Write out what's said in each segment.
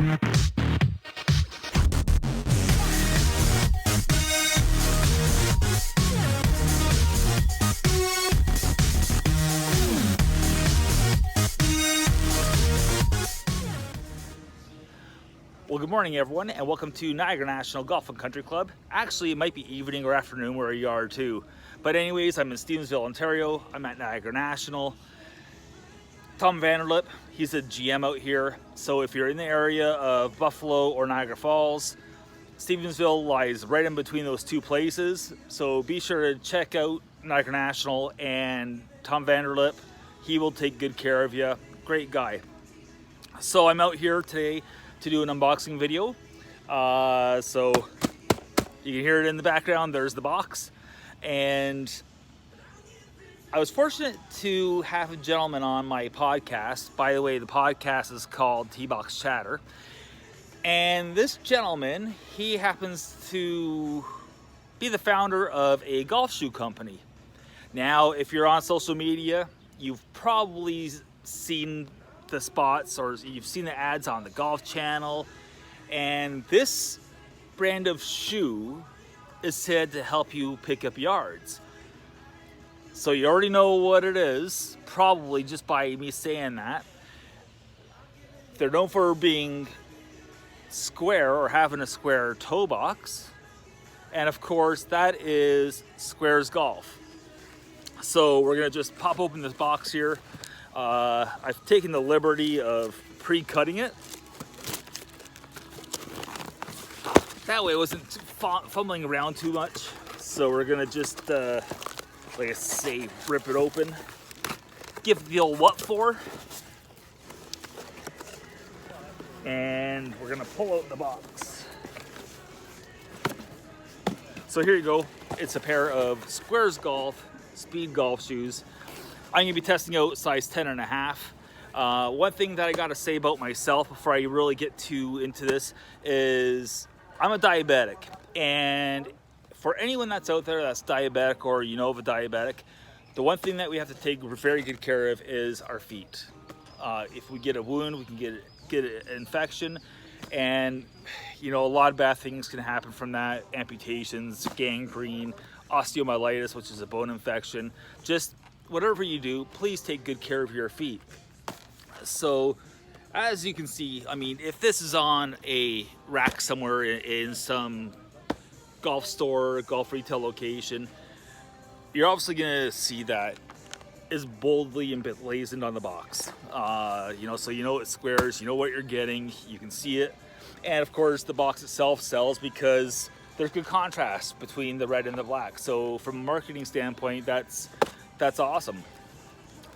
Well, good morning everyone, and welcome to Niagara National Golf and Country Club. Actually, it might be evening or afternoon where you are too. But anyways, I'm in Stevensville, Ontario. I'm at Niagara National. Tom Vanderlip, he's a GM out here. So if you're in the area of Buffalo or Niagara Falls, Stevensville lies right in between those two places. So be sure to check out Niagara National and Tom Vanderlip. He will take good care of you. Great guy. So I'm out here today to do an unboxing video. So you can hear it in the background. There's the box. And I was fortunate to have a gentleman on my podcast. By the way, the podcast is called T-Box Chatter. And this gentleman, he happens to be the founder of a golf shoe company. Now, if you're on social media, you've probably seen the spots or you've seen the ads on the Golf Channel, and this brand of shoe is said to help you pick up yards. So you already know what it is, probably just by me saying that. They're known for being square or having a square toe box, and of course that is SQAIRZ Golf. So we're gonna just pop open this box here. I've taken the liberty of pre-cutting it. That way it wasn't fumbling around too much. So we're gonna just, like I say, rip it open. Give it the old what for. And we're gonna pull out the box. So here you go. It's a pair of SQAIRZ Golf speed golf shoes. I'm gonna be testing out size 10.5. One thing that I gotta say about myself before I really get into this is I'm a diabetic, and for anyone that's out there that's diabetic or you know of a diabetic, the one thing that we have to take very good care of is our feet. If we get a wound, we can get an infection, and you know, a lot of bad things can happen from that: amputations, gangrene, osteomyelitis, which is a bone infection. Just whatever you do, please take good care of your feet. So as you can see, I mean, if this is on a rack somewhere in some golf store, golf retail location, you're obviously gonna see that is boldly emblazoned on the box. You know, so you know it's SQAIRZ, you know what you're getting, you can see it. And of course the box itself sells because there's good contrast between the red and the black. So from a marketing standpoint, that's awesome.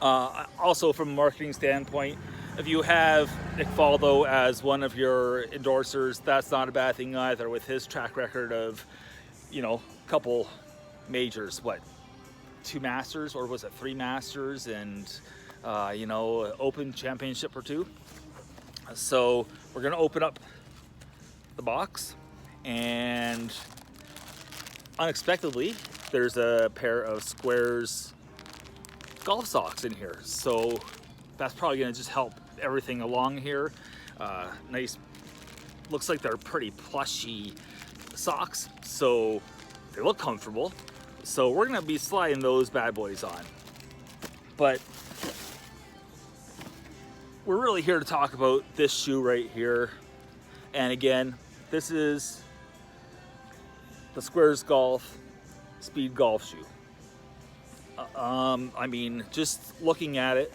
Also from a marketing standpoint, if you have Nick Faldo as one of your endorsers, that's not a bad thing either, with his track record of, you know, a couple majors, what, 2 Masters, or was it 3 Masters, and you know, Open Championship or 2. So we're gonna open up the box, and unexpectedly there's a pair of SQAIRZ golf socks in here, so that's probably going to just help everything along here. Nice, looks like they're pretty plushy socks, so they look comfortable. So we're going to be sliding those bad boys on. But we're really here to talk about this shoe right here. And again, this is the SQAIRZ Golf speed golf shoe. I mean, just looking at it,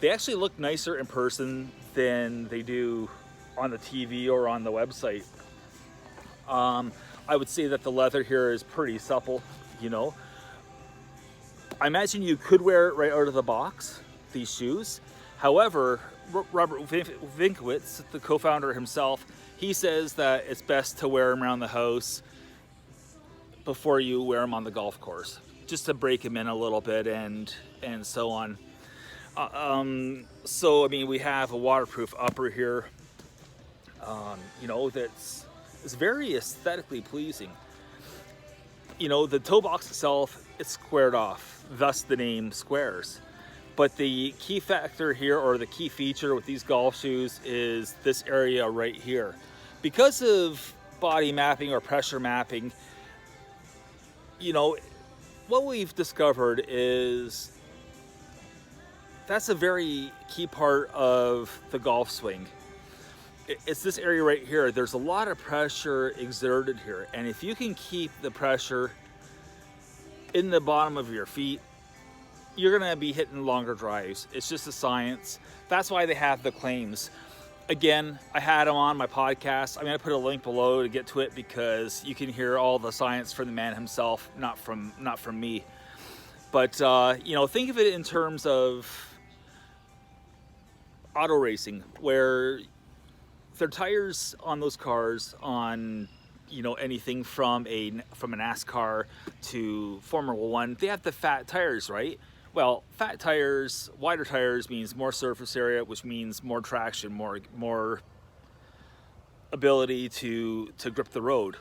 they actually look nicer in person than they do on the TV or on the website. I would say that the leather here is pretty supple, you know. I imagine you could wear it right out of the box, these shoes. However, Robert Winkowitz, the co-founder himself, he says that it's best to wear them around the house before you wear them on the golf course, just to break them in a little bit and so on. So I mean, we have a waterproof upper here, you know, it's very aesthetically pleasing. You know, the toe box itself, it's squared off, thus the name SQAIRZ. But the key factor here, or the key feature with these golf shoes, is this area right here. Because of body mapping or pressure mapping, you know, what we've discovered is that's a very key part of the golf swing. It's this area right here. There's a lot of pressure exerted here, and if you can keep the pressure in the bottom of your feet, you're gonna be hitting longer drives. It's just a science. That's why they have the claims. Again, I had them on my podcast. I'm gonna put a link below to get to it, because you can hear all the science from the man himself, not from me. But you know, think of it in terms of auto racing, where their tires on those cars, on, you know, anything from a NASCAR to Formula One, they have the fat tires, right? Well, fat tires, wider tires means more surface area, which means more traction, more ability to grip the road.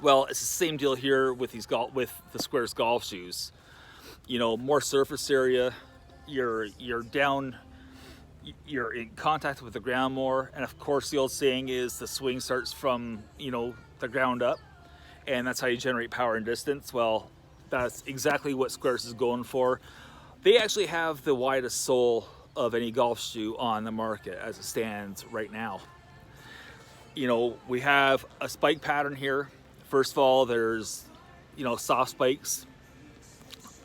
Well, it's the same deal here with the SQAIRZ golf shoes. You know, more surface area, you're in contact with the ground more, and of course the old saying is the swing starts from, you know, the ground up, and that's how you generate power and distance. Well, that's exactly what SQAIRZ is going for. They actually have the widest sole of any golf shoe on the market as it stands right now. You know, we have a spike pattern here. First of all, there's, you know, soft spikes.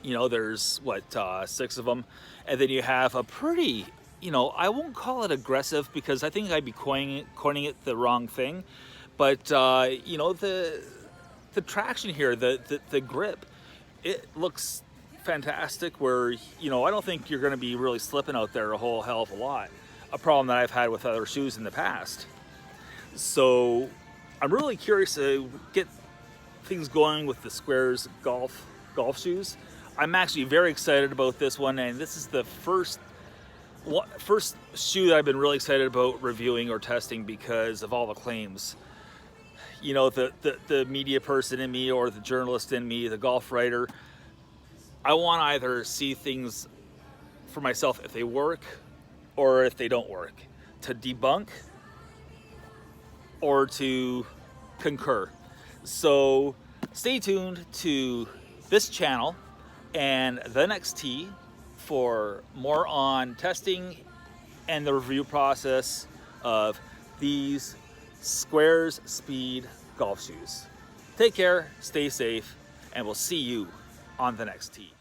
You know, there's what, 6 of them, and then you have a pretty, you know, I won't call it aggressive, because I think I'd be coining it the wrong thing, but you know, the traction here, the grip, it looks fantastic, where, you know, I don't think you're going to be really slipping out there a whole hell of a lot. A problem that I've had with other shoes in the past. So I'm really curious to get things going with the SQAIRZ golf shoes. I'm actually very excited about this one, and this is the first shoe that I've been really excited about reviewing or testing because of all the claims. You know, the media person in me, or the journalist in me, the golf writer, I want to either see things for myself if they work or if they don't work, to debunk or to concur. So stay tuned to this channel and the next tee for more on testing and the review process of these SQAIRZ Speed golf shoes. Take care, stay safe, and we'll see you on the next tee.